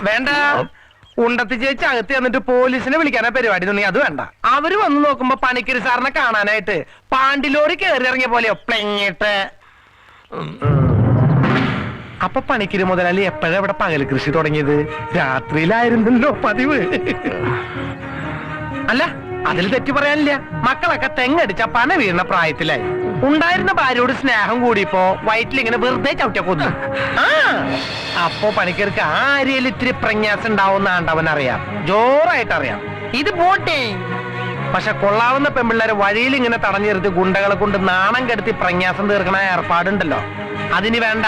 വേണ്ട, ഉണ്ടത്തി ചേച്ചി അകത്ത് എന്നിട്ട് പോലീസിനെ വിളിക്കാനാ പരിപാടി തോന്നി അത് വേണ്ട. അവര് വന്ന് നോക്കുമ്പോ പണിക്കര് സാറിനെ കാണാനായിട്ട് പാണ്ടിലോറി കയറി ഇറങ്ങിയ പോലെയോ പ്ലെങ്ങിട്ട്. അപ്പൊ പണിക്കര് മുതലാളി എപ്പോഴാ ഇവിടെ പകൽ കൃഷി തുടങ്ങിയത്? രാത്രിയിലായിരുന്നല്ലോ പതിവ്. അല്ല, അതിൽ തെറ്റു പറയാനില്ല. മക്കളൊക്കെ തെങ്ങടിച്ച പന വീഴുന്ന പ്രായത്തിലായി. ഉണ്ടായിരുന്ന ഭാര്യയോട് സ്നേഹം കൂടിയപ്പോ വയറ്റിൽ ഇങ്ങനെ വെറുതെ ചവിട്ടിയ കൊന്നു. അപ്പോ പണിക്കർക്ക് ആരെയും ഇത്തിരി പ്രന്യാസം ഉണ്ടാവുന്ന ആണ്ടവൻ അറിയാം, ജോറായിട്ട് അറിയാം. ഇത് പോട്ടെ, പക്ഷെ കൊള്ളാവുന്ന പെമ്പിള്ളേരെ വഴിയിൽ ഇങ്ങനെ തടഞ്ഞു നിർത്തി ഗുണ്ടകളെ കൊണ്ട് നാണം കെടുത്തി പ്രന്യാസം തീർക്കണ ഏർപ്പാടുണ്ടല്ലോ, അതിന് വേണ്ട.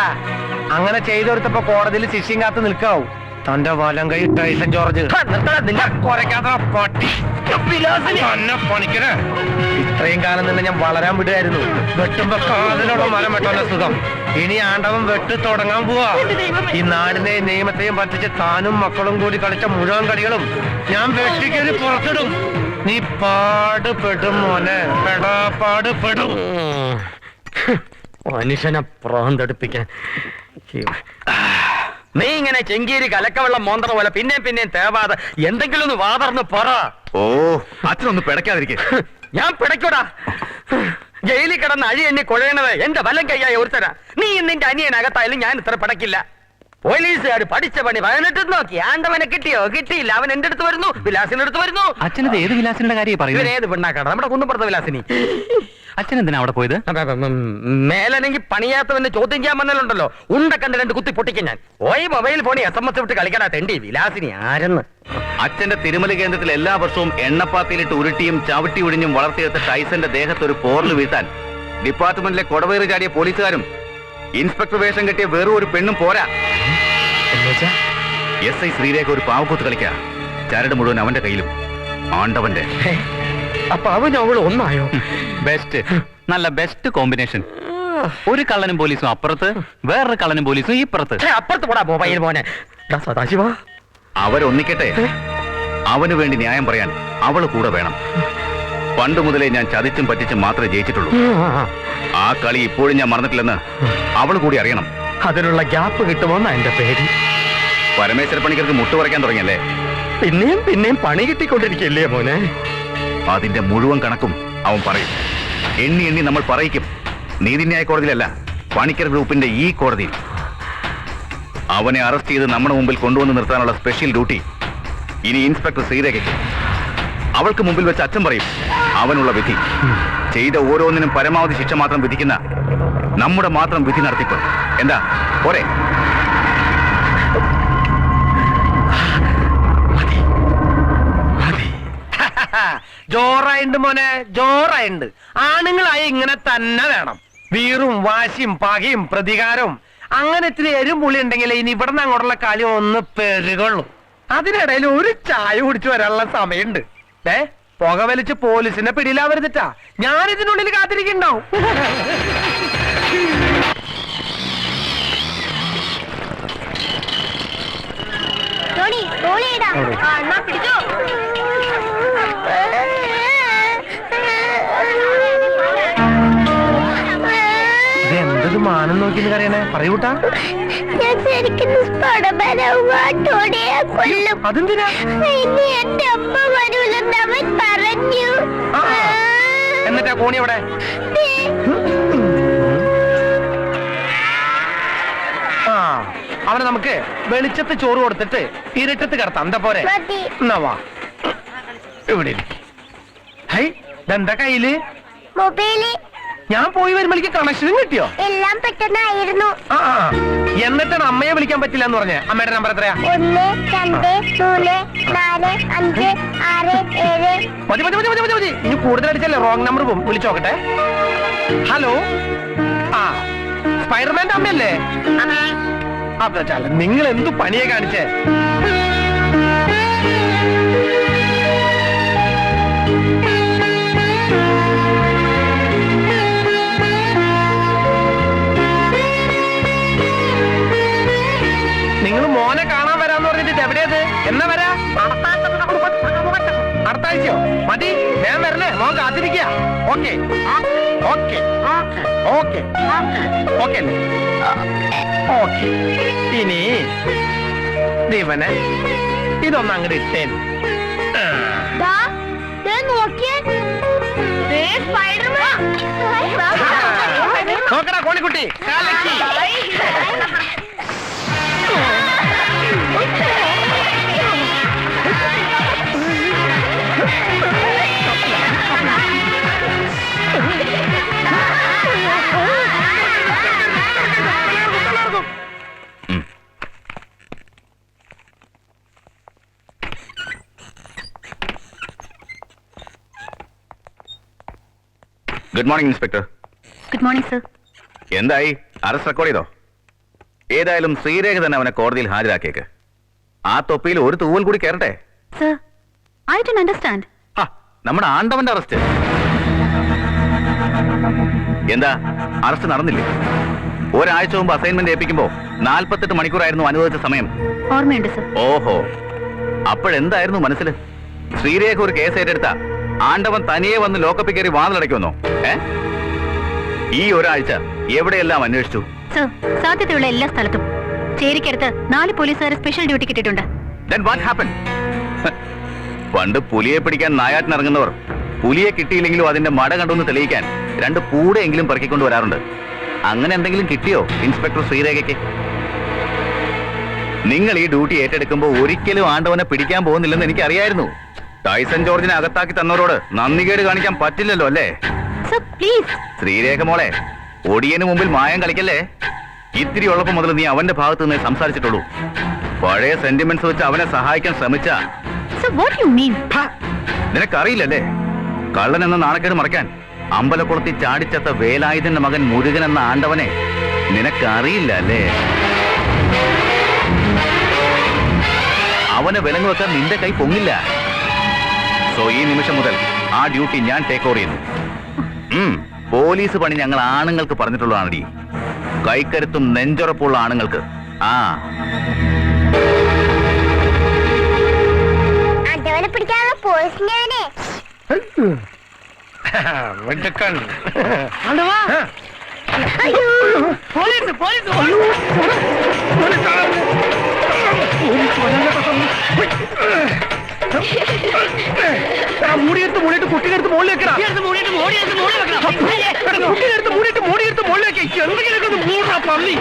അങ്ങനെ ചെയ്തെടുത്തപ്പോ കോടതിയിൽ ശിക്ഷയും കാത്ത് നിൽക്കാവൂ. തന്റെ വലം കൈ ടൈസൺ ജോർജ്. പണിക്കര്, ഇത്രയും കാലം തന്നെ ഞാൻ വളരാൻ വിടുകയായിരുന്നു. വെട്ടുമ്പോ കാതിലുള്ള മരം വെട്ടോന്റെ സുഖം. ഇനി ആണ്ടവൻ വെട്ട് തുടങ്ങാൻ പോവാ. ഈ നാടിനെയും നിയമത്തെയും പറ്റിച്ച് താനും മക്കളും കൂടി കളിച്ച മുഴുവൻ കളികളും ഞാൻ വെട്ടിക്കരി പുറത്തിടും. നീ പാടുപെടും മോനെ, പാടുപെടും. മനുഷ്യനെ പ്രാന്തടിപ്പിക്കാൻ നീ ഇങ്ങനെ ചെങ്കീരി കലക്കവെള്ളം മോന്തറ പോലെ പിന്നെയും തേവാതെ എന്തെങ്കിലും ഒന്ന് വാതർന്ന് പറ. ഓ, അച്ഛനൊന്ന് പിടയ്ക്കാതിരിക്കെ. ഞാൻ പിടയ്ക്കൂടാ. ജയിലിൽ കിടന്ന് അഴി എന്നെ കുഴയണത് എന്റെ വലം കൈയായി ഒരുത്തരാ. നീ നിന്റെ അനിയനകത്തായാലും ഞാൻ ഇത്ര പിടക്കില്ല. പോലീസുകാർ പഠിച്ച പണി 18 നോക്കി. ആണ്ടവനെ കിട്ടിയോ? കിട്ടിയില്ല. അവൻ എന്റെ അടുത്ത് വരുന്നു, വിലാസിന്റെ അടുത്ത് വരുന്നു. അച്ഛനത് ഏത് വിലാസിന്റെ കാര്യം പറയുന്നത്? ഏത് പെണ്ണാക്കാണ്? നമ്മുടെ കുന്നുപുറത്തെ വിലാസിനി. അച്ഛൻ എന്തിനാ അവിടെ പോയത്? മേലനെങ്കിൽ പണിയാത്തവന്റെ ചോദ്യം ചെയ്യാൻ വന്നാലുണ്ടല്ലോ, ഉണ്ട കണ്ട് 2 കുത്തി പൊട്ടിക്കാൻ ഞാൻ. ഓയി മൊബൈൽ ഫോണിൽ SMS വിട്ട് കളിക്കാനാ തെണ്ടി വിലാസിനി ആരെന്ന്. അച്ഛന്റെ തിരുമല കേന്ദ്രത്തിൽ എല്ലാ വർഷവും എണ്ണപ്പാത്തിയിലിട്ട് ഉരുട്ടിയും ചവിട്ടി ഒഴിഞ്ഞും വളർത്തിയെടുത്ത ടൈസന്റെ ദേഹത്ത് ഒരു പോർല് വീഴ്ത്താൻ ഡിപ്പാർട്ട്മെന്റിലെ കൊടവേറി ചാടിയ പോലീസുകാരും ഇൻസ്പെക്ടർ വേഷം കെട്ടിയ വേറെ ഒരു പെണ്ണും പോരാ. SI ശ്രീരേഖ ഒരു പാവക്കൂത്ത് കളിക്കാ. ചരട് മുഴുവൻ അവന്റെ കയ്യിലും. ആണ്ടവന്റെ. അപ്പൊ അവൻ അവൾ ഒന്നായോ? ബെസ്റ്റ്, നല്ല ബെസ്റ്റ് കോമ്പിനേഷൻ. ഒരു കള്ളനും പോലീസും അപ്പുറത്ത്, വേറൊരു കള്ളനും പോലീസും ഇപ്പുറത്ത്. അപ്പുറത്ത് പോടാ മൊബൈൽ മോനെ. സദാശിവ, അവരൊന്നിക്കട്ടെ. അവന് വേണ്ടി ന്യായം പറയാൻ അവള് കൂടെ വേണം. പണ്ട് മുതലേ ഞാൻ ചതിച്ചും പറ്റിച്ചും മാത്രമേ ജയിച്ചിട്ടുള്ളൂ. ആ കളി ഇപ്പോഴും ഞാൻ മറന്നിട്ടില്ലെന്ന് അവള് കൂടി അറിയണം. അതിനുള്ള ഗ്യാപ്പ് കിട്ടുമോന്നാ എന്റെ പേടി. പരമേശ്വര പണിക്കർക്ക് മുട്ടുപറയ്ക്കാൻ തുടങ്ങിയല്ലേ? പിന്നെയും പണി കിട്ടിക്കൊണ്ടിരിക്കല്ലേ മോനെ? അതിന്റെ മുഴുവൻ കണക്കും അവൻ പറയും. എണ്ണി നമ്മൾ പറയിക്കും. നീതിന്യായ കോടതിയിലല്ല, പണിക്കർ ഗ്രൂപ്പിന്റെ ഈ കോടതിയിൽ. അവനെ അറസ്റ്റ് ചെയ്ത് നമ്മുടെ മുമ്പിൽ കൊണ്ടുവന്ന് നിർത്താനുള്ള സ്പെഷ്യൽ ഡ്യൂട്ടി ഇനി ഇൻസ്പെക്ടർ ശ്രീരേഖയ്ക്ക്. അവൾക്ക് മുമ്പിൽ വെച്ച് അച്ഛൻ പറയും അവനുള്ള വിധി. ചെയ്ത ഓരോന്നിനും പരമാവധി ശിക്ഷ മാത്രം വിധിക്കുന്ന നമ്മുടെ മാത്രം വിധി നടത്തിപ്പ്. എന്താ പോരെ? ജോറായിണ്ട് മോനെ, ജോറായിണ്ട്. ആണുങ്ങളായി ഇങ്ങനെ തന്നെ വേണം. വീറും വാശിയും പകയും പ്രതികാരവും. അങ്ങനെ ഇത്തിരി എരും പുളി ഉണ്ടെങ്കിൽ ഇനി ഇവിടെ നിന്ന് അങ്ങോട്ടുള്ള കളി ഒന്ന് പെരുകൊള്ളൂ. അതിനിടയിൽ ഒരു ചായ കുടിച്ചു വരാനുള്ള സമയമുണ്ട്. പുക വലിച്ച് പോലീസിനെ പിടിയിലാവരുതിട്ടാ. ഞാൻ ഇതിനുള്ളിൽ കാത്തിരിക്കുന്നുണ്ടാവും. ഇതെന്തത് മാനം നോക്കി അറിയണേ? പറയൂട്ടാ. അതെന്തിനാ? എന്നിട്ടാ കോണി അവിടെ? അവനെ നമുക്ക് വെളിച്ചത്ത് ചോറ് കൊടുത്തിട്ട് ഇരുട്ടത്ത് കിടത്താം. എന്താ പോരെ? എന്നാ വാ ഇവിടെ. ഹൈ, ഇതെന്താ കയ്യില്? മൊബൈല്. ഞാൻ പോയി വരുമ്പോഴേക്ക് കണക്ഷനും കിട്ടിയോ? എല്ലാം പെട്ടെന്നായിരുന്നു. എന്നിട്ടാണ് അമ്മയെ വിളിക്കാൻ പറ്റില്ല എന്ന് പറഞ്ഞേ. അമ്മയുടെ നമ്പർ എത്രയാ? 1 2 3 4 5 6 7. മതി. ഇനി കൂടുതൽ അടിച്ചല്ലേ റോങ് നമ്പർ പോകും. വിളിച്ചോക്കട്ടെ. ഹലോ, സ്പൈഡർമാന്റെ അമ്മയല്ലേ? അപ്പൊ നിങ്ങൾ എന്തു പണിയെ കാണിച്ചേ? നിങ്ങൾ മോനെ കാണാൻ വരാന്ന് പറഞ്ഞിട്ട് എവിടെയത്? എന്നാ വരാ? അടുത്ത ആഴ്ചയോ? മതി, ഞാൻ വരണേ. മോൻ കാത്തിരിക്കുക. Okay okay okay okay okay. Okay, ഇനി ദിവനെ ഇതൊന്ന് അങ്ങോട്ട് ഇട്ടേൻ. ദാ, ദേ നോക്കിയേ. ദേ സ്പൈഡർമാൻ. നോക്കടാ കോണിക്കുട്ടി, കാലക്കി. Good morning inspector. Good morning sir. എന്തായി? അറസ്റ്റ് റെക്കോർഡ് ചെയ്തോ? ഏതായാലും ശ്രീരേഖ തന്നെ അവനെ കോടതിയിൽ ഹാജരാക്കിയേക്ക്. ആ തൊപ്പിയിൽ ഒരു തൂവൽ കൂടി കയറട്ടെ. Sir, I don't understand. നമ്മുടെ ആണ്ടവന്റെ അറസ്റ്റ്. എന്താ അറസ്റ്റ് നടന്നില്ലേ? ഒരാഴ്ച മുമ്പ് അസൈൻമെന്റ് ഏൽപ്പിക്കുമ്പോ 48 മണിക്കൂറായിരുന്നു അനുവദിച്ച സമയം. ഓർമ്മയുണ്ട് സർ. ഓഹോ, അപ്പോഴെന്തായിരുന്നു മനസ്സിൽ? ശ്രീരേഖ ഒരു കേസ് ഏറ്റെടുത്ത ആണ്ടവൻ തനിയെ വന്ന് ലോക്കപ്പിൽ കയറി വാതിലടയ്ക്കുമെന്നോ? ഈ ഒരാഴ്ച എവിടെയെല്ലാം അന്വേഷിച്ചു? സർ, സാധ്യതയുള്ള എല്ലാ സ്ഥലത്തും. ചേരിക്കടുത്ത് 4 പോലീസുകാരെ സ്പെഷ്യൽ ഡ്യൂട്ടി കിട്ടിയിട്ടുണ്ട്. Then what happened? പണ്ട് പുലിയെ പിടിക്കാൻ നായാട്ടിനിറങ്ങുന്നവർ പുലിയെ കിട്ടിയില്ലെങ്കിലും അതിന്റെ മട കണ്ടൊന്ന് തെളിയിക്കാൻ 2 പൂടെയെങ്കിലും പെറുക്കിക്കൊണ്ട് വരാറുണ്ട്. അങ്ങനെ എന്തെങ്കിലും കിട്ടിയോ ഇൻസ്പെക്ടർ ശ്രീരേഖയ്ക്ക്? നിങ്ങൾ ഈ ഡ്യൂട്ടി ഏറ്റെടുക്കുമ്പോൾ ഒരിക്കലും ആണ്ടവനെ പിടിക്കാൻ പോകുന്നില്ലെന്ന് എനിക്ക് അറിയായിരുന്നു. ടൈസൺ ജോർജിനെ അകത്താക്കി തന്നവരോട് നന്ദികേട് കാണിക്കാൻ പറ്റില്ലല്ലോ അല്ലേ? Sir, please. ശ്രീരേഖ മോളെ, ഒടിയന് മുമ്പിൽ മായം കളിക്കല്ലേ. ഇത്തിരി ഉള്ളപ്പോ മുതൽ നീ അവന്റെ ഭാഗത്ത് നിന്ന് സംസാരിച്ചിട്ടുള്ളൂ. പഴയ സെന്റിമെന്റ്സ് വെച്ച് അവനെ സഹായിക്കാൻ ശ്രമിച്ച സർ, വാട്ട് യു മീൻ? നിനക്കറിയില്ലല്ലേ? കള്ളൻ എന്ന നാണക്കേട് മറയ്ക്കാൻ അമ്പലക്കുളത്തിൽ ചാടിച്ചത്ത വേലായുധന്റെ മകൻ മുരുകൻ എന്ന ആണ്ടവനെ നിനക്കറിയില്ല അല്ലേ? അവനെ വിലങ്ങ് വെക്കാൻ നിന്റെ കൈ പൊങ്ങില്ല. സോ ഈ നിമിഷം മുതൽ ആ ഡ്യൂട്ടി ഞാൻ ടേക്ക് ഓവർ ചെയ്യുന്നു. പോലീസ് പണി ഞങ്ങൾ ആണുങ്ങൾക്ക് പറഞ്ഞിട്ടുള്ളതാണടി. കൈക്കരുത്തും നെഞ്ചുറപ്പുള്ള ആണുങ്ങൾക്ക്. അതവനെ പിടിക്കാനുള്ള പോലീസ് ഞാനേ. പോലീസ് പോലീസ് മൂടിയെടുത്ത് കുട്ടിയെടുത്ത് മുകളിൽ വെക്കണം. കുട്ടിയെടുത്ത് മൂടിയെടുത്ത് മുകളിൽ വെക്കാം. എന്തെങ്കിലുമൊക്കെ ഒന്ന് മൂടാ പള്ളി.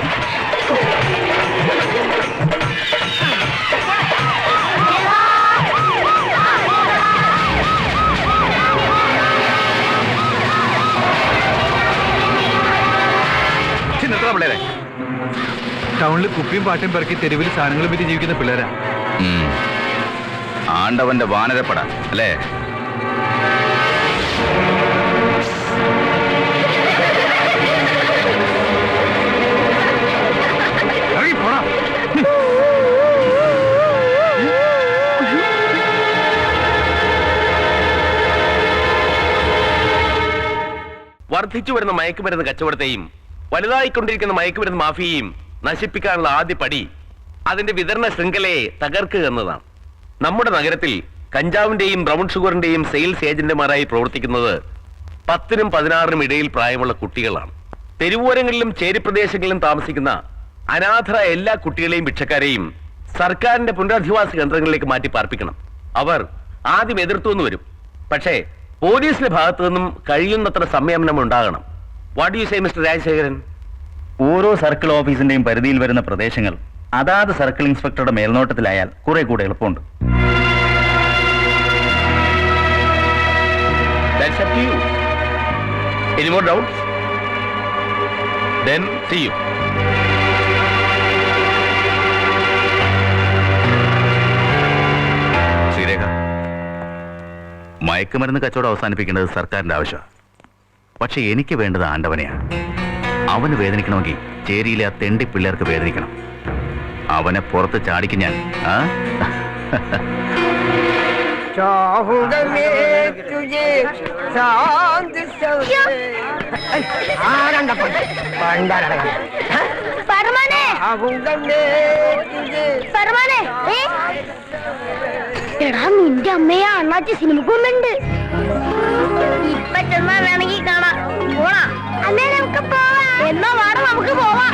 പിള്ളേരെ ടൗണിൽ കുപ്പിയും പാട്ടും പെറുക്കി തെരുവിൽ സാധനങ്ങളും വിറ്റ് ജീവിക്കുന്ന പിള്ളേരാ. ആണ്ടവന്റെ വാനരപ്പട അല്ലേ? വർദ്ധിച്ചു വരുന്ന മയക്കുമരുന്ന് കച്ചവടത്തെയും വലുതായിക്കൊണ്ടിരിക്കുന്ന മയക്കുമരുന്ന് മാഫിയയും നശിപ്പിക്കാനുള്ള ആദ്യ പടി അതിന്റെ വിതരണ ശൃംഖലയെ തകർക്കുക എന്നതാണ്. നമ്മുടെ നഗരത്തിൽ കഞ്ചാവിന്റെയും ബ്രൗൺ ഷുഗറിന്റെയും സെയിൽസ് ഏജന്റുമാരായി പ്രവർത്തിക്കുന്നത് 10നും 16നും ഇടയിൽ പ്രായമുള്ള കുട്ടികളാണ്. തെരുവോരങ്ങളിലും ചേരിപ്രദേശങ്ങളിലും താമസിക്കുന്ന അനാഥരായ എല്ലാ കുട്ടികളെയും ഭിക്ഷക്കാരെയും സർക്കാരിന്റെ പുനരധിവാസ കേന്ദ്രങ്ങളിലേക്ക് മാറ്റി പാർപ്പിക്കണം. അവർ ആദ്യം എതിർത്തുവെന്ന് വരും, പക്ഷേ പോലീസിന്റെ ഭാഗത്തു നിന്നും കഴിയുന്നത്ര സംയമനം ഉണ്ടാകണം. What you say mister Rajasekharan? ഓരോ സർക്കിൾ ഓഫീസിന്റെയും പരിധിയിൽ വരുന്ന പ്രദേശങ്ങൾ അതാത് സർക്കിൾ ഇൻസ്പെക്ടറുടെ മേൽനോട്ടത്തിലായാൽ കുറെ കൂടെ എളുപ്പമുണ്ട്. That's up to you. Any more doubts? Then see you. Sreerekha, മയക്കുമരുന്ന് കച്ചവടം അവസാനിപ്പിക്കേണ്ടത് സർക്കാരിന്റെ ആവശ്യമാണ്. പക്ഷെ എനിക്ക് വേണ്ടത് ആണ്ടവനെയാണ്. അവന് വേദനിക്കണമെങ്കിൽ ചേരിയിലെ ആ തെണ്ടി പിള്ളേർക്ക് വേദനിക്കണം. അവനെ പുറത്ത് ചാടിക്കും ഞാൻ. എടാ, നിന്റെ അമ്മയെ അണ്ണാച്ചി സിനിമക്ക് വന്നിട്ടുണ്ട്. ഇപ്പൊ ചെന്നാ വേണമെങ്കിൽ കാണാം. പോണാ? അല്ലേ നമുക്ക് പോവാം. എന്നാ വാട നമുക്ക് പോവാം.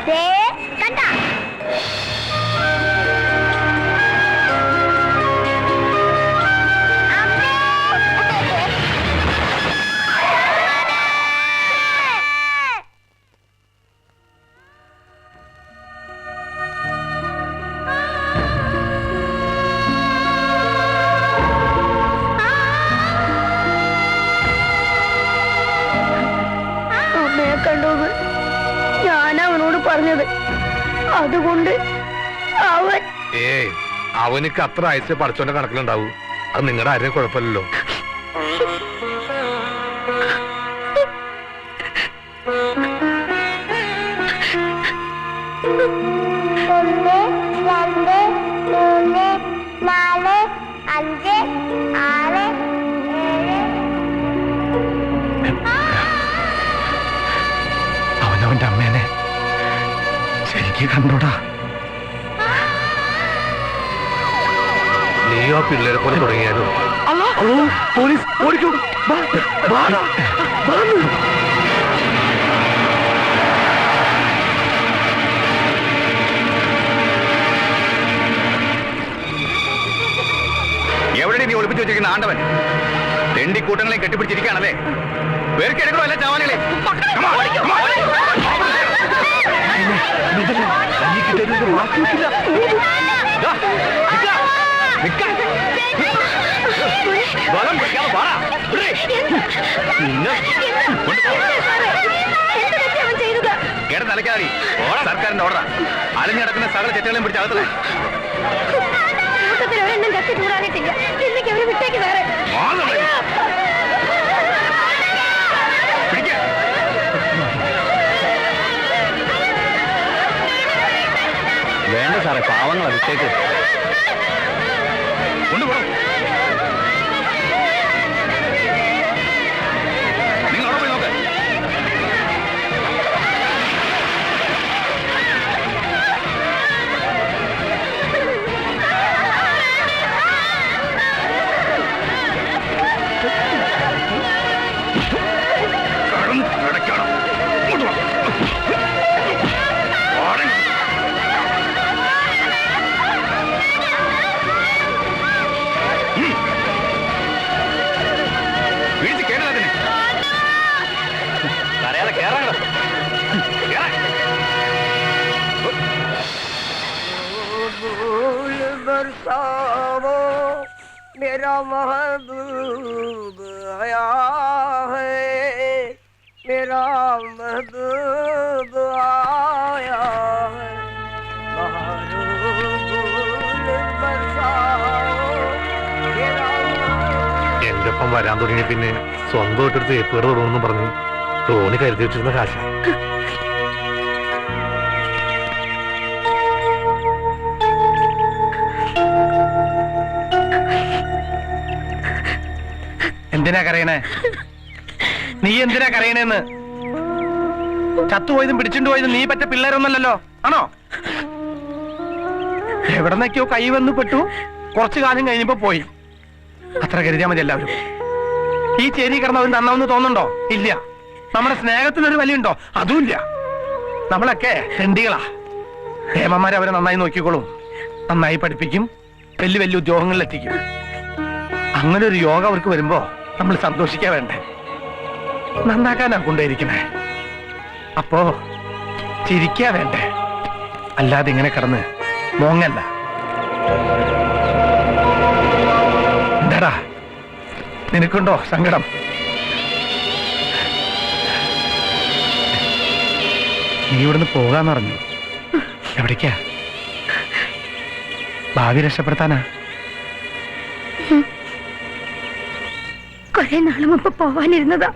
ദേ, കണ്ടാ? അമ്മയെ കണ്ടോന്ന് ഞാൻ അവനോട് പറഞ്ഞത്. അതുകൊണ്ട് അവൻ അവനക്ക് അത്ര ആഴ്ച പഠിച്ചോന്റെ കണക്കിലുണ്ടാവൂ. അത് നിങ്ങളുടെ ആരെയും കുഴപ്പമില്ലല്ലോ. ഒന്ന്, രണ്ട്, മൂന്ന്, നാല്, അഞ്ച്, ആറ്, ഏഴ്. അവനവന്റെ അമ്മേനെ ശരിക്ക് കണ്ടോടാ. നീയോ ആ പിള്ളേരെ പോലെ തുടങ്ങിയാലോ? പോലീസ് ഓടിക്കൂ. എവിടെ നീ ഒളിപ്പിച്ചു വെച്ചിരിക്കുന്ന ആണ്ടവൻ? തെണ്ടിക്കൂട്ടങ്ങളെ കെട്ടിപ്പിടിച്ചിരിക്കുകയാണല്ലേ? പേർക്കെടുക്കണോ അല്ല ചാവാനുകളെ? കേട തലക്കാടി സർക്കാരിന്റെ ഓർഡർ. അലഞ്ഞടക്കുന്ന സകല ചെറ്റുകളെയും പിടിച്ച് അകത്തല്ലേ. ഒരെണ്ണം കത്തി ചൂടാറിയിട്ടില്ല. ഇന്നേക്ക് അവരെ വിട്ടേക്ക് വേറെ. വേണ്ട സാറേ, പാവങ്ങളെ വിട്ടേക്ക്. കൊണ്ടുപോകണം. നിങ്ങൾ അവിടെ പോയി നോക്ക്. मेरा महबूब आया है, मेरा महबूब आया है, എന്റെ ഒപ്പം വരാൻ തുടങ്ങി പിന്നെ സ്വന്തമായിട്ടെടുത്ത് ഏപ്പേർ തുടങ്ങുന്നു പറഞ്ഞ് തോണി കരുതി വെച്ചിരുന്ന കാശ. എന്തിനാ കരയണേ? നീ എന്തിനാ കരയണേന്ന്? ചത്തുപോയതും പിടിച്ചിട്ട് പോയതും നീ പറ്റ പിള്ളേരൊന്നല്ലോ, ആണോ? എവിടെന്നൊക്കെയോ കൈ വന്ന് പെട്ടു, കുറച്ചു കാലം കഴിഞ്ഞപ്പോ പോയി. അത്ര കരുതിയാ മതി എല്ലാവരും. ഈ ചേരി കിടന്നവർ നന്നാവെന്ന് തോന്നുന്നുണ്ടോ? ഇല്ല. നമ്മുടെ സ്നേഹത്തിനൊരു വിലയുണ്ടോ? അതുമില്ല. നമ്മളൊക്കെ തെണ്ടികളാ. ഹേമന്മാരെ അവരെ നന്നായി നോക്കിക്കോളും, നന്നായി പഠിപ്പിക്കും, വലിയ വലിയ ഉദ്യോഗങ്ങളിൽ എത്തിക്കും. അങ്ങനെ ഒരു യോഗ അവർക്ക് വരുമ്പോ നമ്മൾ സന്തോഷിക്കാ വേണ്ടേ? നന്നാക്കാനാ കൊണ്ടേയിരിക്കണേ. അപ്പോ ചിരിക്കാ വേണ്ടേ? അല്ലാതെ ഇങ്ങനെ കിടന്ന് മോങ്ങല്ല. എന്താടാ, നിനക്കുണ്ടോ സങ്കടം? നീ ഇവിടുന്ന് പോകാന്ന് പറഞ്ഞു. എവിടേക്കാ? ഭാവി രക്ഷപ്പെടുത്താനാ? കൊറേ നാള് മുമ്പ് പോവാനിരുന്നതാ.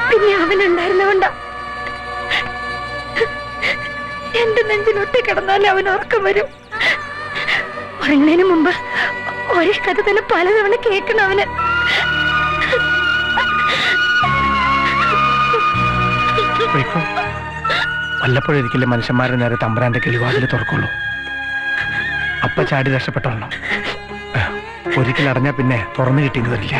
പിന്നെ അവനുണ്ടായിരുന്നോണ്ടാ. എന്റെ നെഞ്ചിലൊട്ടി കിടന്നാലേ അവൻ ഉറക്കം വരും. ഉറങ്ങുന്നതിന് മുമ്പ് ഒരേ കഥ തന്നെ പലതവണ കേൾക്കണം അവന്. വല്ലപ്പോഴൊരിക്കലേ മനുഷ്യന്മാരുടെ നേരെ തമ്പുരാന്റെ കിളിവാതിൽ തുറക്കുള്ളൂ. അപ്പ ചാടി രക്ഷപ്പെട്ടോളണം. ഒരിക്കലടഞ്ഞാ പിന്നെ തുറന്നു കിട്ടിയെന്ന് വരില്ല.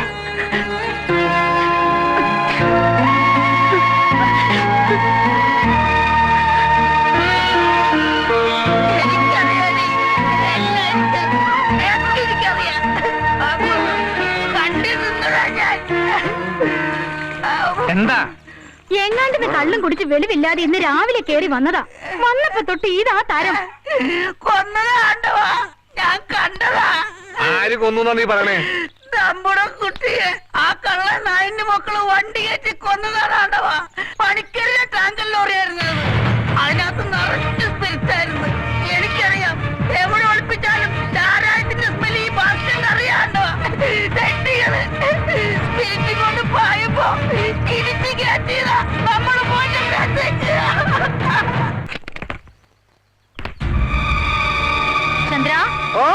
എന്താ എങ്ങാണ്ടിന് കള്ളും കുടിച്ച് വെളിവില്ലാതെ ഇന്ന് രാവിലെ കേറി വന്നതാ. വന്നപ്പോ തൊട്ട് ഇതാ തരം. കൊന്നതാണ്ടവാ, ഞാൻ കണ്ടതാ. ആര് കൊന്നു നീ പറയണേ? നമ്മുടെ കുട്ടിയെ ആ കള്ള നായിന്റെ മക്കള് വണ്ടി കയറ്റി കൊന്നതാണ്ടവാ. പണിക്കരിലെ ടാങ്കർ ലോറിയായിരുന്നു അത്. അതിനകത്ത് നിറച്ച് സ്പിരിറ്റ് ആയിരുന്നു. എനിക്കറിയാം, എവിടെ ഒളിപ്പിച്ചാലും ധാരാളത്തിന്റെ സ്മെല് ഈ ഭാഷയിൽ അറിയാണ്ടോ. തെണ്ടികള് സ്പിരിറ്റ് കൊണ്ട് പോയപ്പോ ഇടിച്ച് കയറ്റിയതാ. നമ്മള് പോയിട്ട് ചന്ദ്ര, ഓ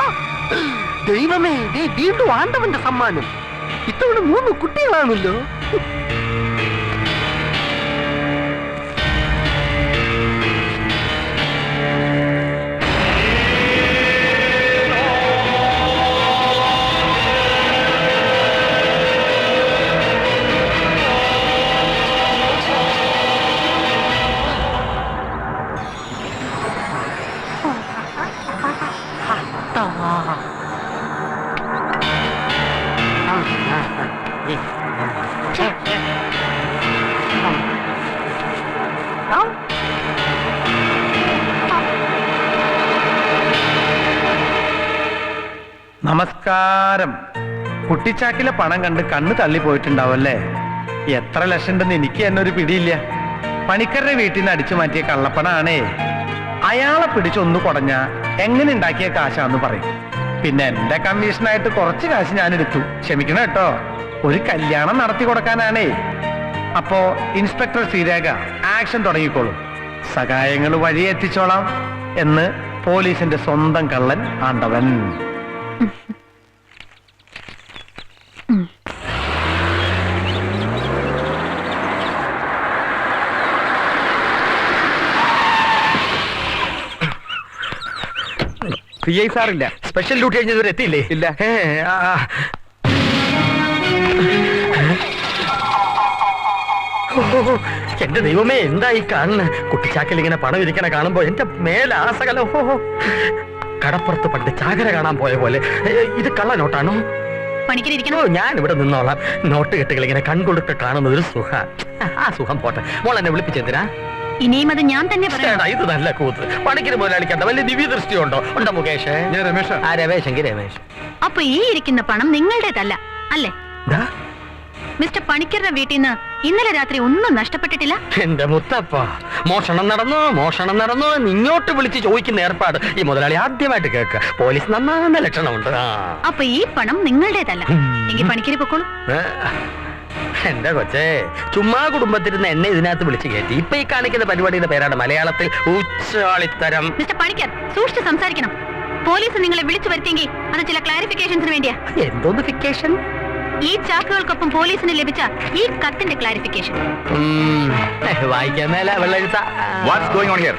ദൈവമേ, വീണ്ടും ആണ്ടവന്റെ സമ്മാനം. ഇത്തവണ 3 കുട്ടികളാണല്ലോ. നമസ്കാരം. കുട്ടിച്ചാക്കിലെ പണം കണ്ട് കണ്ണ് തള്ളി പോയിട്ടുണ്ടാവല്ലേ? എത്ര ലക്ഷം ഉണ്ടെന്ന് എനിക്ക് തന്നെ ഒരു പിടിയില്ല. പണിക്കരുടെ വീട്ടിൽ നിന്ന് അടിച്ചു മാറ്റിയ കള്ളപ്പണാണേ. അയാളെ പിടിച്ചൊന്നു കുടഞ്ഞ എങ്ങനെ ഉണ്ടാക്കിയ കാശാന്ന് പറയും. പിന്നെ എന്റെ കമ്മീഷനായിട്ട് കുറച്ച് കാശ് ഞാൻ എടുത്തു. ക്ഷമിക്കണം കേട്ടോ, ഒരു കല്യാണം നടത്തി കൊടുക്കാനാണേ. അപ്പോ ഇൻസ്പെക്ടർ ശ്രീരേഖ ആക്ഷൻ തുടങ്ങിക്കോളും. സഹായങ്ങൾ വഴി എത്തിച്ചോളാം എന്ന് പോലീസിന്റെ സ്വന്തം കള്ളൻ ആണ്ടവൻ. PI സാറില്ല. സ്പെഷ്യൽ ഡ്യൂട്ടി കഴിഞ്ഞതുവരെ എത്തിയില്ലേ? ഇല്ല. എന്റെ ദൈവമേ, എന്താ ഈ കാണുന്നത്? കുട്ടിച്ചാക്കൽ ഇങ്ങനെ പണം ഇരിക്കണ കാണുമ്പോ എന്റെ മേലാസകല. കടപ്പുറത്ത് പണ്ട് ചാകര കാണാൻ പോയ പോലെ. ഇത് കള്ളനോട്ടാണോ? പണിക്കരിക്കണം. ഞാൻ ഇവിടെ നിന്നോളാം. നോട്ട് കെട്ടുകൾ ഇങ്ങനെ കൺകൊടുക്ക കാണുന്നത് ഒരു സുഖ. ആ സുഖം പോട്ടെ. മോൾ എന്നെ വിളിപ്പിച്ചെന്തിനാ? ഇനിയും അത് ഞാൻ തന്നെ പറയാം. ഇത് നല്ല കൂത്ത്. പണിക്കര് മുതലാളിക്കണ്ട വല്ല ദിവ്യ ദൃഷ്ടി ഉണ്ടോ? ഉണ്ടോ മുകേഷ്? ഞാൻ രമേശ്. ആ രമേശെങ്കിൽ രമേശ്. അപ്പൊ ഈ ഇരിക്കുന്ന പണം നിങ്ങളുടേതല്ല അല്ലേ? മിസ്റ്റർ പണിക്കരുടെ വീട്ടിൽ നിന്ന് ഇന്നലെ രാത്രി ഒന്നും നഷ്ടപ്പെട്ടിട്ടില്ല. എന്റെ മുത്തപ്പ, മോഷണം നടന്നു ഇങ്ങോട്ട് വിളിച്ച് ചോദിക്കുന്ന ഏർപ്പാട് ഈ മുതലാളി ആദ്യമായിട്ട് കേൾക്കുക. പോലീസ് നന്നാന്ന ലക്ഷണമുണ്ട്. അപ്പൊ ഈ പണം നിങ്ങളുടേതല്ല. എങ്കിൽ പണിക്കരി പൊക്കോളൂ. എന്റെ കൊച്ചേ, ചുമ്മാ കുടുംബത്തിരുന്ന് എന്നെ ഇതിനകത്ത് വിളിച്ച് കയറ്റി. ഇപ്പൊ ഈ കാണിക്കുന്ന പരിപാടിയുടെ പേരാണ് മലയാളത്തിൽ ഉച്ചാളിത്തരം. മിസ്റ്റർ പണിക്കർ, സൂക്ഷിച്ച് സംസാരിക്കണം. പോലീസ് നിങ്ങളെ വിളിച്ചു വരുത്തിയെങ്കിൽ അത് ചില ക്ലാരിഫിക്കേഷൻസിന് വേണ്ടിയാ. എന്തോന്ന് ഫിക്കേഷൻ? ഈ ചാക്കുകൾക്കൊപ്പം പോലീസിന് ലഭിച്ച ഈ കത്തിന്റെ ക്ലാരിഫിക്കേഷൻ. വായിക്കാൻ മേല വെള്ളെഴുത്ത. What's going on here?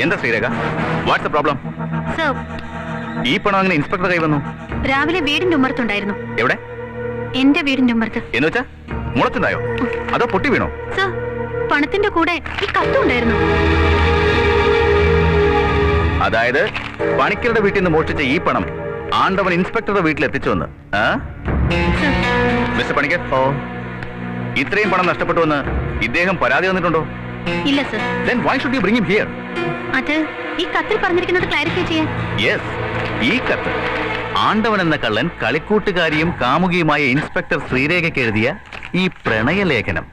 എന്താ Sreerekha? What's the problem? Sir, ഈ പണം അങ്ങനെ ഇൻസ്പെക്ടർ കൈ വന്നു? രാവിലെ വീടിന്റെ ഉമ്മറത്തുണ്ടായിരുന്നു. എവിടെ? എന്റെ വീടിന്റെ ഉമ്മറത്ത്. എന്ന് വെച്ചാ മുളച്ചുണ്ടായോ അതോ പൊട്ടി വീണോ? സർ, പണത്തിന്റെ കൂടെ ഈ കത്തും ഉണ്ടായിരുന്നു. അതായത് പണിക്കരുടെ വീട്ടിൽ നിന്ന് മോഷ്ടിച്ച ഈ പണം ആണ്ടവൻ ഇൻസ്പെക്ടറുടെ വീട്ടിൽ എത്തിച്ചുവെന്ന്. മിസ്റ്റർ പണിക്കർ, ഇത്രയും പണം നഷ്ടപ്പെട്ടുവെന്ന് ഇദ്ദേഹം പരാതി തന്നിട്ടുണ്ടോ? ഇല്ല sir. Then why should you bring him here? അത് ഈ കത്തിൽ പറഞ്ഞിരിക്കുന്നത് ക്ലാരിഫൈ ചെയ്യാൻ. യെസ്, ഈ കത്ത് ആണ്ടവൻ എന്ന കള്ളൻ കളിക്കൂട്ടുകാരിയും കാമുകിയുമായ ഇൻസ്പെക്ടർ ശ്രീരേഖയ്ക്ക് എഴുതിയ ഈ പ്രണയലേഖനം.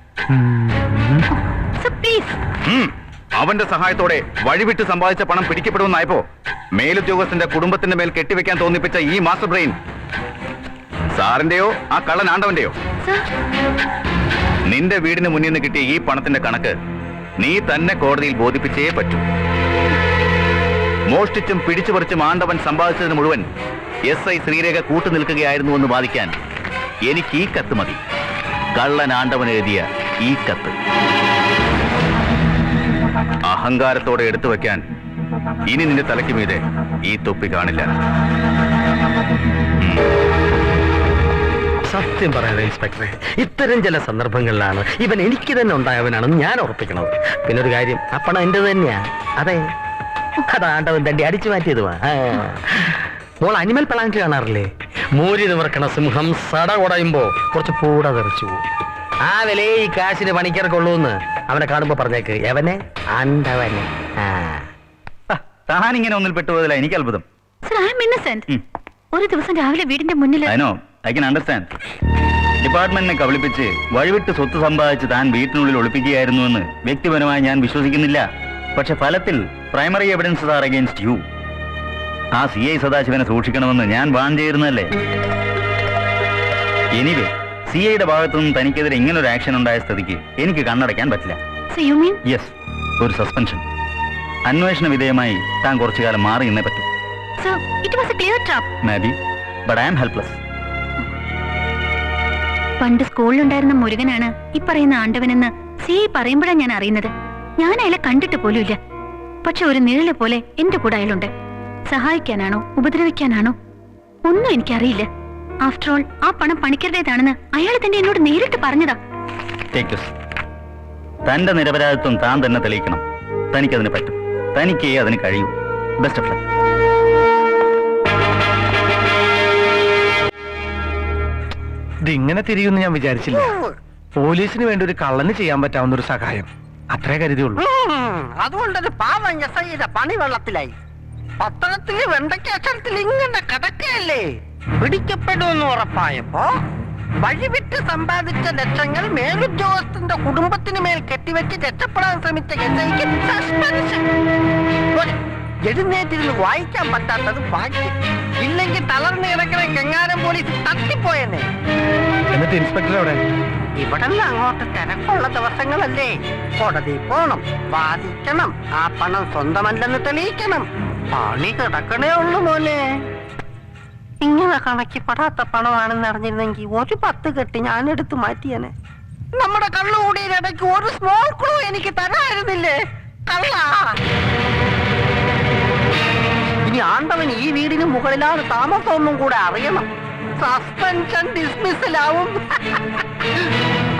Sir please. അവന്റെ സഹായത്തോടെ വഴിവിട്ട് സമ്പാദിച്ച പണം പിടിക്കപ്പെടുമെന്നായപ്പോ മേലുദ്യോഗസ്ഥന്റെ കുടുംബത്തിന്റെ മേൽ കെട്ടിവെക്കാൻ തോന്നിപ്പിച്ച ഈ മാസ്റ്റർ ബ്രെയിൻ സാറിന്റെയോ ആ കള്ളൻ ആണ്ടവന്റെയോ? നിന്റെ വീടിന് മുന്നിൽ നിന്ന് കിട്ടിയ ഈ പണത്തിന്റെ കണക്ക് നീ തന്നെ കോടതിയിൽ ബോധിപ്പിച്ചേ പറ്റൂ. മോഷ്ടിച്ചും പിടിച്ചുപറിച്ചും ആണ്ടവൻ സമ്പാദിച്ചതിന് മുഴുവൻ SI ശ്രീരേഖ കൂട്ടുനിൽക്കുകയായിരുന്നു എന്ന് വാദിക്കാൻ എനിക്ക് ഈ കത്ത് മതി. കള്ളൻ ആണ്ടവൻ എഴുതിയ ഈ കത്ത് അഹങ്കാരത്തോടെ എടുത്തു വെക്കാൻ ഇനി നിന്റെ തലയ്ക്ക് മീതെ ഈ തൊപ്പി കാണില്ല. സത്യം പറയാതെ ഇൻസ്പെക്ടറെ, ഇത്തരം ചില സന്ദർഭങ്ങളിലാണ് ഇവൻ എനിക്ക് തന്നെ ഉണ്ടായവനാണെന്ന് ഞാൻ ഉറപ്പിക്കണത്. പിന്നെ ഒരു കാര്യം, ആ പണം എന്റെ തന്നെയാ. അതെ, അതാണ്ടവൻ തണ്ടി അടിച്ചു മാറ്റിയതുവാ. മോൾ അനിമൽ പ്ലാന്റ് കാണാറില്ലേ? മൂരി നിവർക്കണ സിംഹം സട കുടയുമ്പോ കുറച്ച് പൂട തെറിച്ചു പോകും. ആ വിലയെ ഈ കാശിന് പണിക്കിറക്കുള്ളൂന്ന് അവനെ കാണുമ്പോ പറഞ്ഞേക്ക്. എവനെ ആണ്ടവനെ. താനിങ്ങനെ ഒന്നിൽ പെട്ടുപോയതില്ല എനിക്ക് അത്ഭുതം. Sir, I am innocent. ഒരു ദിവസം രാവിലെ വീടിന്റെ മുന്നിൽ I know, I can understand. ഡിപ്പാർട്ട്മെന്റിനെ കബളിപ്പിച്ച് വഴിവിട്ട് സ്വത്ത് സമ്പാദിച്ച് താൻ വീട്ടിനുള്ളിൽ ഒളിപ്പിക്കുകയായിരുന്നുവെന്ന് വ്യക്തിപരമായി ഞാൻ വിശ്വസിക്കുന്നില്ല. പക്ഷെ ഫലത്തിൽ primary evidences are against you. ആ CI സദാശിവനെ സൂക്ഷിക്കണമെന്ന് ഞാൻ വാൺ ചെയ്തിരുന്നല്ലേ. എനിവേ, CIയുടെ ഭാഗത്തുനിന്ന് തനിക്കെതിരെ ഇങ്ങനൊരു ആക്ഷൻ ഉണ്ടായ സ്ഥിതിക്ക് എനിക്ക് കണ്ണടയ്ക്കാൻ പറ്റില്ല. യു മീൻ യെസ്, ഒരു സസ്പെൻഷൻ. അന്വേഷണ വിധേയമായി താൻ കുറച്ചു കാലം മാറി നിന്നേ പറ്റും. Sir, it was a clear trap. Maybe, but I am helpless. പണ്ട് സ്കൂളിലുണ്ടായിരുന്ന മുരുകനാണ് ഈ പറയുന്ന ആണ്ടവനെന്ന് CI പറയുമ്പോഴാണ് ഞാൻ അറിയുന്നത്. ഞാൻ അയാളെ കണ്ടിട്ട് പോലുമില്ല. പക്ഷെ ഒരു നിഴല് പോലെ എന്റെ കൂടെ അയാളുണ്ട്. സഹായിക്കാനാണോ ഉപദ്രവിക്കാനാണോ ഒന്നും എനിക്കറിയില്ല. ആഫ്റ്റർ ഓൾ, ആ പണം പണിക്കരുടേതാണെന്ന് അയാൾ തന്നെ എന്നോട് നേരിട്ട് പറഞ്ഞതാ. തന്റെ നിരപരാധിത്വം താൻ തന്നെ തെളിയിക്കണം. തനിക്കതിന് പറ്റും. തനിക്കേ അതിന് കഴിയൂ. Best of luck. ഇതിങ്ങനെ തിരിയുമെന്ന് ഞാൻ വിചാരിച്ചില്ല. പോലീസിന് വേണ്ടി ഒരു കള്ളന് ചെയ്യാൻ പറ്റാവുന്ന ഒരു സഹായം അത്രേ കരുതിയുള്ളൂ. അതുകൊണ്ടൊരു പാവം എസ്ഐയുടെ പണി വെള്ളത്തിലായി. പത്രത്തില് വെണ്ടയ്ക്കാക്ഷരത്തിൽ ഇങ്ങനെ കിടക്കയല്ലേ. പിടിക്കപ്പെടുമെന്ന് ഉറപ്പായപ്പോ വഴിവിട്ട് സമ്പാദിച്ച ലക്ഷങ്ങൾ മേലുദ്യോഗസ്ഥന്റെ കുടുംബത്തിന് മേൽ കെട്ടിവെച്ച് രക്ഷപ്പെടാൻ ശ്രമിച്ച എസ്ഐക്ക് സസ്പെൻഷൻ. എഴുന്നേറ്റിരുന്ന് വായിക്കാൻ പറ്റാത്തത് ഭാഗ്യം. ഇല്ലെങ്കിൽ തളർന്നു കിടക്കുന്ന കെങ്ങാരം പോലീസ് തട്ടിപ്പോയെന്നെ. എന്നിട്ട് ഇൻസ്പെക്ടർ അവിടെ? ഇവിടെ നിന്ന് അങ്ങോട്ട് തിരക്കുള്ള ദിവസങ്ങളല്ലേ. കോടതി പോണം, വാദിക്കണം, ആ പണം സ്വന്തമല്ലെന്ന് തെളിയിക്കണം. പണി കിടക്കണേ ഉള്ളു മോനെ. ഇങ്ങനെ കണക്കിപ്പെടാത്ത പണമാണെന്ന് അറിഞ്ഞിരുന്നെങ്കിൽ ഒരു 10 കെട്ടി ഞാൻ എടുത്തു മാറ്റിയനെ. നമ്മുടെ കള്ളുകൂടിയിലിടയ്ക്ക് ഒരു സ്മോൾ ക്ലൂ എനിക്ക് തരായിരുന്നില്ലേ കള്ള. ഇനി ആണ്ടവൻ ഈ വീടിന് മുകളിലാണ് താമസമൊന്നും കൂടെ അറിയണം. സസ്പെൻഷൻ ഡിസ്മിസിലാവും.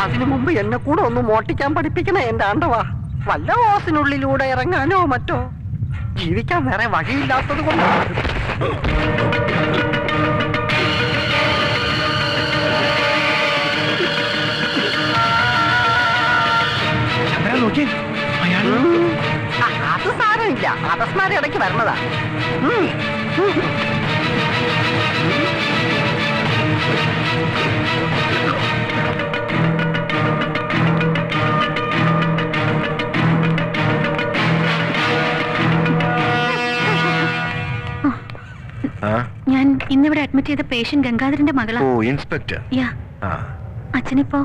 അതിനു മുമ്പ് എന്നെ കൂടെ ഒന്ന് മോട്ടിക്കാൻ പഠിപ്പിക്കണേ എന്റെ ആണ്ടവാ. വല്ല ഓസിനുള്ളിലൂടെ ഇറങ്ങാനോ മറ്റോ. ജീവിക്കാൻ വേറെ വഴിയില്ലാത്തത് കൊണ്ട്. അത് സാരമില്ല, അപസ്മാരം ഇടയ്ക്ക് വരണതാ. ഞാൻ ഇന്നിവിടെ അഡ്മിറ്റ് ചെയ്ത പേഷ്യന്റ് ഗംഗാധരന്റെ മകളാ. Oh, inspector. യാ, അച്ഛനിപ്പോ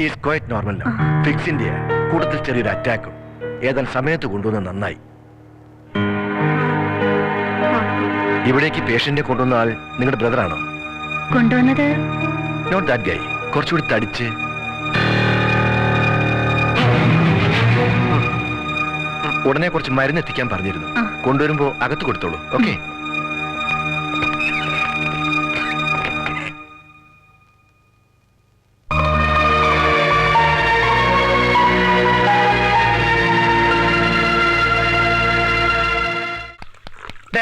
ഈസ് ക്വൈറ്റ് നോർമൽ നൗ. ഫിക്സിന്റെ കൂടുതൽ ചെറിയൊരു അറ്റാക്കും ഏതാനും സമയത്ത് കൊണ്ടുവന്ന് നന്നായി. ഇവിടേക്ക് പേഷ്യന്റിനെ കൊണ്ടുവന്ന ആൾ നിങ്ങളുടെ ബ്രദറാണോ? കൊണ്ടുവന്നത് നോട്ട് ദാറ്റ് ഗൈ. കുറച്ചുകൂടി തടിച്ച് ഉടനെ കുറച്ച് മരുന്ന് എത്തിക്കാൻ പറഞ്ഞിരുന്നു. കൊണ്ടുവരുമ്പോ അകത്ത് കൊടുത്തോളൂ. ഓക്കെ?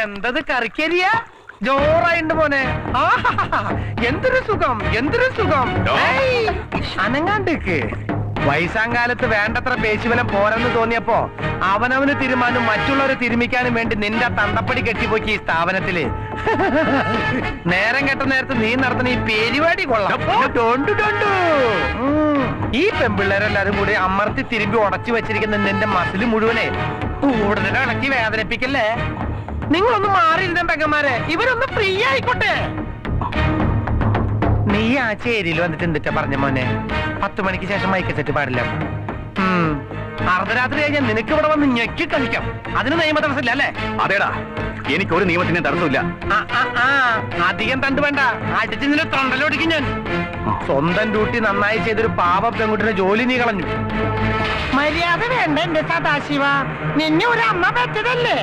എന്തത് കറിക്കരിയ ജോറായിണ്ട് മോനെ. എന്തൊരു സുഖം, എന്തൊരു സുഖം. അനങ്ങാണ്ടേക്ക് വയസ്സാങ്കാലത്ത് വേണ്ടത്ര പേശിബലം പോരെന്ന് തോന്നിയപ്പോ അവനവന് തീരുമാനം മറ്റുള്ളവരെ തിരുമിക്കാനും വേണ്ടി നിന്റെ തണ്ടപ്പടി കെട്ടിപ്പോക്കി ഈ സ്ഥാപനത്തില്. നേരം കെട്ട നേരത്ത് നീ നടത്തുന്ന ഈ പരിപാടി കൊള്ളാം. ഈ പെമ്പിള്ളേരെല്ലാരും കൂടി അമർത്തി തിരുമ്പി ഉടച്ചു വെച്ചിരിക്കുന്ന നിന്റെ മസില് മുഴുവനെ കൂടുതൽ ഇണക്കി വേദനിപ്പിക്കല്ലേ. നിങ്ങളൊന്ന് മാറിയിരുന്ന പെങ്ങന്മാരെ, ഇവരൊന്ന് ഫ്രീ ആയിക്കോട്ടെ. നീ ആ ചേരിയിൽ വന്നിട്ട് എന്തിട്ടാ പറഞ്ഞ മോനെ? 10 മണിക്ക് ശേഷം മൈക്ക് സെറ്റ് പാടില്ല. അർദ്ധരാത്രി കഴിഞ്ഞാൽ നിനക്ക് ഇവിടെ വന്ന് ഞെക്കി കളിക്കാം. അതിന് നിയമ തടസ്സമില്ല അല്ലേ? അതേടാ, എനിക്കൊരു നിയമത്തിന്റെ തടസ്സമില്ല. അധികം തണ്ട് വേണ്ട, അടിച്ച് നിന്നെ തൊണ്ടലോടിക്കും ഞാൻ. സ്വന്തം ഡ്യൂട്ടി നന്നായി ചെയ്തൊരു പാവ പെൺകുട്ടിയുടെ ജോലി നീ കളഞ്ഞു. മര്യാദ വേണ്ട എന്റെ സദാശിവ, നിന്നെ ഒരു അമ്മ പറ്റതല്ലേ,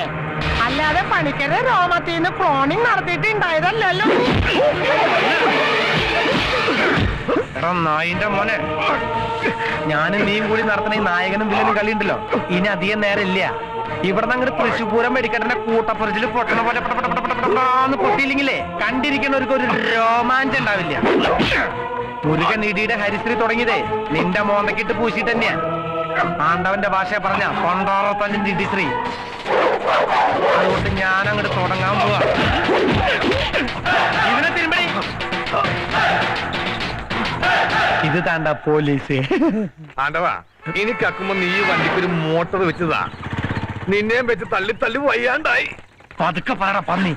അല്ലാതെ പണിക്കരെ രോമത്തിന്ന് ക്ലോണിങ് നടത്തിയിട്ടുണ്ടായതല്ലോ. നായിന്റെ മോനെ, ഞാനും നീയും കൂടി നടത്തുന്ന ഈ നായകനും വില്ലനും കളിയുണ്ടല്ലോ, ഇനി അധികം നേരം ഇല്ല. ഇവിടെ അങ്ങോട്ട് തൃശ്ശൂപൂരം മേടിക്കട്ടെ കൂട്ടപ്പുറച്ചില് പൊട്ടണ പോലെ പൊട്ടിയില്ലെങ്കിലേ കണ്ടിരിക്കുന്നവർക്ക് ഒരു രോമാഞ്ചം ഉണ്ടാവില്ല. മുരുകൻ ഇടിയുടെ ഹരിശ്രീ തുടങ്ങിയതേ നിന്റെ മോന്തക്കിട്ട് പൂശിട്ട് തന്നെയാ. ആണ്ടവന്റെ ഭാഷ പറഞ്ഞ കൊണ്ടോറത്തല്ലിന്റെ ഇടിശ്രീ. അതുകൊണ്ട് ഞാൻ അങ്ങോട്ട് തുടങ്ങാൻ പോവാ. ഇതിനെ തിരുമ്പടി. ഇത് താണ്ട പോലീസ്. ആണ്ടവാ, ഇനി കക്കുമ്പോ നീ വണ്ടിക്കൊരു മോട്ടോർ വെച്ചതാ, നിന്നെയും വെച്ച് തള്ളി തള്ളി വയ്യാണ്ടായി. പതുക്കെ പറ പന്നി.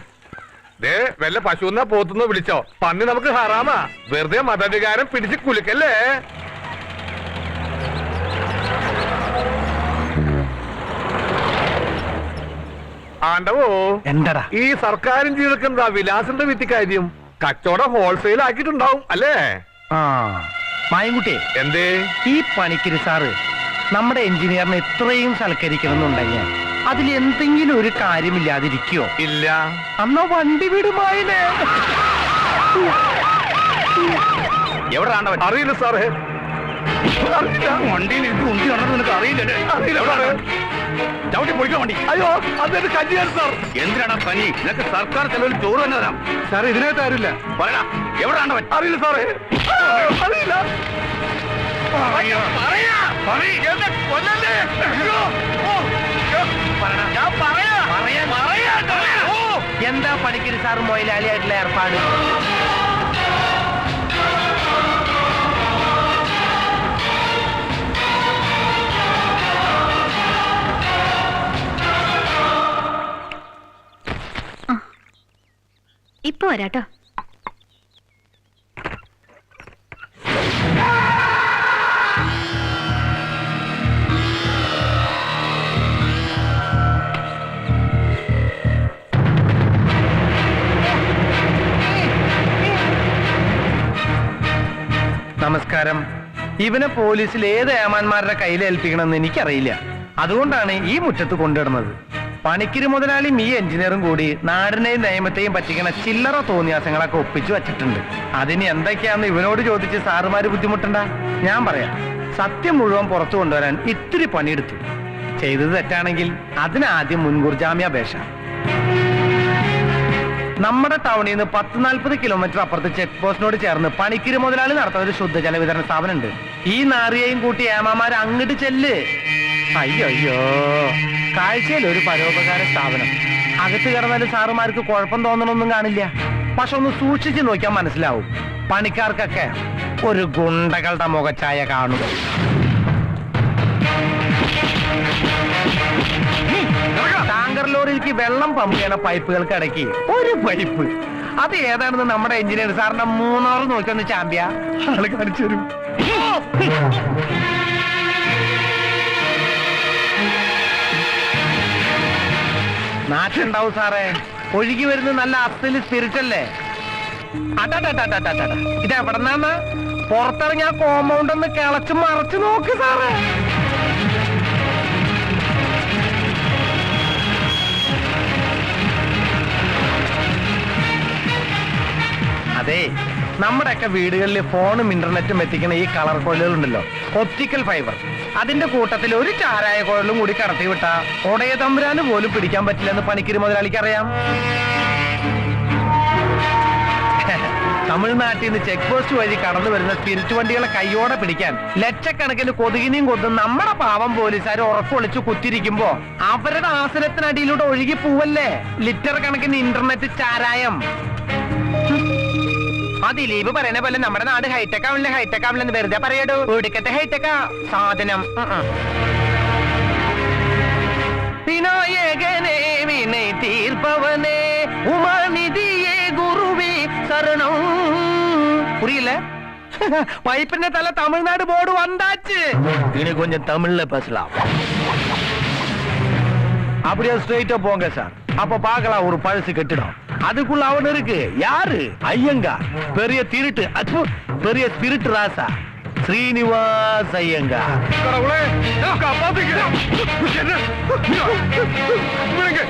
ദേ വല്ല പശുന്നാ പോത്തുന്നോ വിളിച്ചോ, പന്നി നമുക്ക് ഹറാമാ. വെറുതെ മതവികാരം പിടിച്ച് കുലുക്കല്ലേ. ആണ്ടവോ, എന്തടാ ഈ സർക്കാരും ചെയ്തെടുക്കുന്നതാ വിലാസിന്റെ വിത്തിക്കാര്യം. കച്ചവടം ഹോൾസെയിൽ ആക്കിയിട്ടുണ്ടാവും അല്ലേ? ആ മായൻകുട്ടിയെ, എന്തേ ഈ പണിക്കര് സാറ് നമ്മുടെ എഞ്ചിനീയറിനെ ഇത്രയും സൽക്കരിക്കണമെന്നുണ്ടെങ്കിൽ അതിൽ എന്തെങ്കിലും ഒരു കാര്യമില്ലാതിരിക്കോ? ഇല്ല. അന്നാ വണ്ടി വിടുമായില്ലേ? എവിടെ ആണ്ടവൻ? അറിയില്ല സാറേ, വണ്ടിയിൽ ഇത് ഉന്തി നടന്നു നിനക്ക് അറിയില്ലേ? അറിയില്ല സാറേ. ചവിട്ടി പൊളിക്കാൻ വണ്ടി. അയ്യോ, അതൊരു കഞ്ഞിയാണ് സാർ. എന്തിനാണ് പനി? നിനക്ക് സർക്കാർ ചെലവിൽ ചോറ് തന്നെ തരാം. സാറേ ഇതിനകത്ത് ആരില്ല. പറയടാ, എവിടെ ആണ്ടവൻ? അറിയില്ല സാറേ, അറിയില്ല. എന്താ പണിക്കര് സാർ മൊയിലാളിയായിട്ടുള്ള ഏർപ്പാട്? ഇപ്പൊ വരാട്ടോ. നമസ്കാരം. ഇവനെ പോലീസിൽ ഏത് ഏമാന്മാരുടെ കയ്യിൽ ഏൽപ്പിക്കണമെന്ന് എനിക്കറിയില്ല. അതുകൊണ്ടാണ് ഈ മുറ്റത്ത് കൊണ്ടിടുന്നത്. പണിക്കര് മുതലാളിയും ഈ എഞ്ചിനീയറും കൂടി നാടിനെയും നിയമത്തെയും പറ്റിക്കണ ചില്ലറ തോന്നിയാസങ്ങളൊക്കെ ഒപ്പിച്ചു വച്ചിട്ടുണ്ട്. അതിന് എന്തൊക്കെയാന്ന് ഇവനോട് ചോദിച്ച് സാറുമാര് ബുദ്ധിമുട്ടണ്ട. ഞാൻ പറയാം, സത്യം മുഴുവൻ പുറത്തു കൊണ്ടുവരാൻ ഇത്തിരി പണിയെടുത്തു. ചെയ്തത് തെറ്റാണെങ്കിൽ അതിനാദ്യം മുൻകൂർ ജാമ്യാപേക്ഷ. നമ്മുടെ ടൗണിൽ നിന്ന് 10-40 കിലോമീറ്റർ അപ്പുറത്ത് ചെക്ക് പോസ്റ്റിനോട് ചേർന്ന് പണിക്കര് മുതലാളി നടത്തുന്ന ഒരു ശുദ്ധജല വിതരണ സ്ഥാപനം ഉണ്ട്. ഈ നാറിയെയും കൂട്ടി ഏമാമാര് അങ്ങോട്ട് ചെല്ല്. അയ്യോ, കാഴ്ചയിൽ ഒരു പരോപകാര സ്ഥാപനം. അകത്ത് കിടന്നാലും സാറുമാർക്ക് കുഴപ്പം തോന്നണമൊന്നും കാണില്ല. പക്ഷെ ഒന്ന് സൂക്ഷിച്ച് നോക്കിയാൽ മനസ്സിലാവും, പണിക്കാർക്കൊക്കെ ഒരു ഗുണ്ടകളുടെ മുഖച്ഛായ കാണും. ടാങ്കർ ലോറിക്ക് വെള്ളം പമ്പ് ചെയ്യണ പൈപ്പുകൾക്ക് ഇടയ്ക്ക് ഒരു പൈപ്പ്, അത് ഏതാണെന്ന് നമ്മുടെ എഞ്ചിനീയർ സാറിന്റെ 3 നോക്കിയൊന്ന് ചാമ്പ്യ ആള് കാണിച്ചു തരും. നാട്ടുണ്ടാവും സാറേ, ഒഴുകി വരുന്ന നല്ല അസ്ഥില് സ്പിരിറ്റ് അല്ലേ? ഇത് എവിടെന്നാണ്? പുറത്തിറങ്ങി ആ കോമ്പൗണ്ട് ഒന്ന് കിളച്ച് മറച്ചു നോക്ക് സാറേ. അതെ, നമ്മുടെയൊക്കെ വീടുകളിൽ ഫോണും ഇന്റർനെറ്റും എത്തിക്കുന്ന ഈ കളർ കോയിലുകളുണ്ടല്ലോ, ഒപ്റ്റിക്കൽ ഫൈബർ, അതിന്റെ കൂട്ടത്തിൽ ഒരു ചാരായ കോയിലും കൂടി കടത്തി വിട്ടാ ഒടയ തമ്പുരാന് പോലും പിടിക്കാൻ പറ്റില്ലെന്ന് പണിക്കര് മുതലാളിക്ക് അറിയാം. തമിഴ്നാട്ടിൽ നിന്ന് ചെക്ക് പോസ്റ്റ് വഴി കടന്നു വരുന്ന സ്പിരിറ്റ് വണ്ടികളെ കൈയോടെ പിടിക്കാൻ ലക്ഷക്കണക്കിന് കൊതുകിനെയും കൊതും നമ്മുടെ പാവം പോലീസുകാർ ഉറക്കൊളിച്ചു കുത്തിരിക്കുമ്പോ അവരുടെ ആസനത്തിനടിയിലൂടെ ഒഴുകി പോവല്ലേ ലിറ്റർ കണക്കിന് ഇന്റർനെറ്റ് ചാരായം. ആ ദിലീപ് പറയുന്ന പോലെ നമ്മുടെ നാട് ഹൈടെക് ആവില്ലെന്ന് വെറുതെ പറയടൂ. ഒടുക്കത്തെ ഹൈടെക്കാ സാധനം. വിനായകനെ വിനൈ തീർപ്പവനെ ഉമാനിധിയെ ഗുരുവേ ശരണം. புரியல? பைப்பின தலை தமிழ்நாடு போர்டு வந்தாச்சு. இனி கொஞ்சம் தமிழ்ல பேசலாம். அப்படியே ஸ்ட்ரைட்டா போங்க சார். அப்ப பார்க்கலாம் ஒரு பழசு கட்டிடம். அதுக்குள்ள அவன் இருக்கு. யாரு? ஐயங்கா. பெரிய திருட்டு. அது பெரிய ஸ்பிரிட் ராசா. ஸ்ரீனிவாஸ் ஐயங்கா. கடவுளே, காப்பாத்துங்க. என்ன? விடுங்க.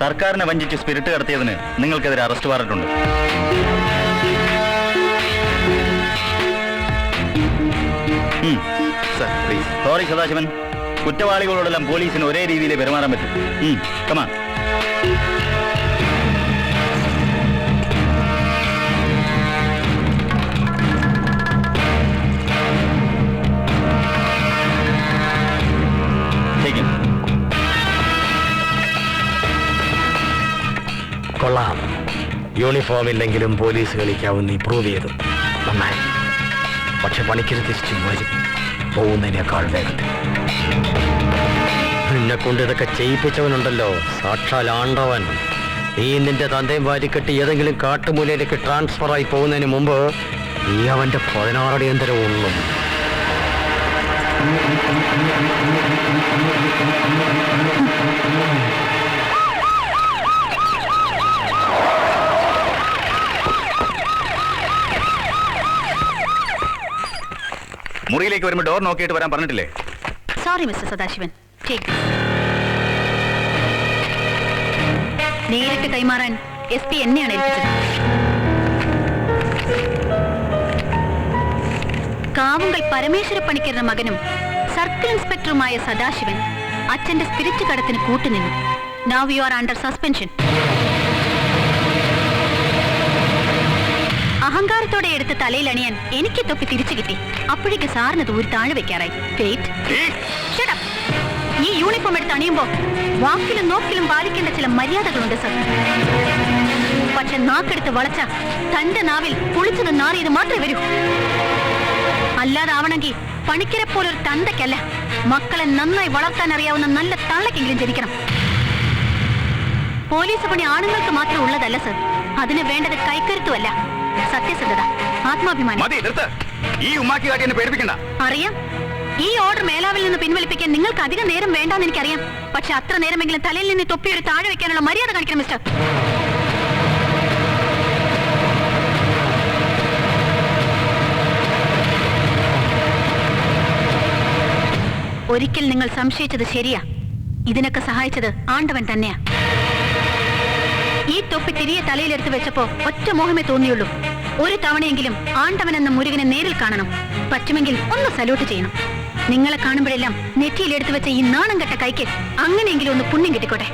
സർക്കാരിനെ വഞ്ചിച്ച് സ്പിരിറ്റ് കടത്തിയതിന് നിങ്ങൾക്കെതിരെ അറസ്റ്റ് വാറന്റുണ്ട്. സോറി സദാശിവൻ, കുറ്റവാളികളോടെല്ലാം പോലീസിന് ഒരേ രീതിയിൽ പെരുമാറാൻ പറ്റും. കമാ. കൊള്ളാം. യൂണിഫോം ഇല്ലെങ്കിലും പോലീസ് കളിക്കാവും നീ പ്രൂവ് ചെയ്തു. നന്നായി. പക്ഷെ പണിക്കര് തിരിച്ചു വരും, പോകുന്നതിനേക്കാൾ വേഗത്തിൽ. നിന്നെ കൊണ്ട് ഇതൊക്കെ ചെയ്യിപ്പിച്ചവനുണ്ടല്ലോ, സാക്ഷാൽ ആണ്ടവൻ. നീ നിന്റെ തന്തയും വാരിക്കെട്ടി ഏതെങ്കിലും കാട്ടുമൂലയിലേക്ക് ട്രാൻസ്ഫർ ആയി പോകുന്നതിന് മുമ്പ് നീ അവന്റെ 16 അടിയന്തരം ഉള്ളും. മുറിയിലേക്ക് വരുമ്പോൾ ഡോർ നോക്കിയിട്ട് വരാൻ പറഞ്ഞിട്ടില്ലേ? Sorry mister Sadasivan. നേരിട്ട് കൈമാറാൻ SP എന്നെയാണ് ഏൽപ്പിച്ചത്. കാവുങ്കൽ പരമേശ്വര പണിക്കരുടെ മകനും സർക്കിൾ ഇൻസ്പെക്ടറുമായ സദാശിവൻ അച്ഛന്റെ സ്പിരിറ്റ് കടത്തിന് കൂട്ടുനിന്നു. Now you are under suspension. അഹങ്കാരത്തോടെ എടുത്ത് തലയിൽ അണിയാൻ എനിക്ക് തൊപ്പി തിരിച്ചു കിട്ടി. അപ്പോഴേക്ക് സാറിന് ദൂരി താഴെ വെക്കാറായി. ഈ യൂണിഫോം എടുത്ത് അണിയുമ്പോ വാക്കിലും നോക്കിലും പാലിക്കേണ്ട ചില മര്യാദകളുണ്ട് സർ. പക്ഷെ നാക്കെടുത്ത് വളച്ച തന്റെ നാവിൽ കുളിച്ചത് നാറിയത് മാത്രമേ വരൂ. അല്ലാതാവണമെങ്കിൽ പണിക്കരെ പോലൊരു തന്തയ്ക്കല്ല, മക്കളെ നന്നായി വളർത്താൻ അറിയാവുന്ന നല്ല തള്ളക്കെങ്കിലും ജനിക്കണം. പോലീസ് പണി ആണുങ്ങൾക്ക് മാത്രം ഉള്ളതല്ല സർ. അതിന് വേണ്ടത് കൈക്കരുത്തുമല്ല, സത്യസന്ധത, ആത്മാഭിമാനം. അറിയാം. ഈ ഓർഡർ മേലാവിൽ നിന്ന് പിൻവലിപ്പിക്കാൻ നിങ്ങൾക്ക് അധികം നേരം വേണ്ടാന്ന് എനിക്കറിയാം. പക്ഷെ അത്ര നേരമെങ്കിലും തലയിൽ നിന്ന് തൊപ്പിയൊരു താഴെ വെക്കാനുള്ള മര്യാദ കാണിക്കണം മിസ്റ്റർ. ഒരിക്കൽ നിങ്ങൾ സംശയിച്ചത് ശരിയാ. ഇതിനൊക്കെ സഹായിച്ചത് ആണ്ടവൻ തന്നെയാ. ഈ തൊപ്പി തിരികെ തലയിലെടുത്ത് വെച്ചപ്പോ ഒറ്റ മോഹമേ തോന്നിയുള്ളൂ. ഒരു തവണയെങ്കിലും ആണ്ടവൻ എന്ന മുരുകനെ നേരിൽ കാണണം. പറ്റുമെങ്കിൽ ഒന്ന് സല്യൂട്ട് ചെയ്യണം. നിങ്ങളെ കാണുമ്പോഴെല്ലാം നെറ്റിയിൽ എടുത്തു വെച്ച ഈ നാണം കെട്ട കൈക്ക് അങ്ങനെയെങ്കിലും ഒന്ന് പുണ്യം കിട്ടിക്കോട്ടെ.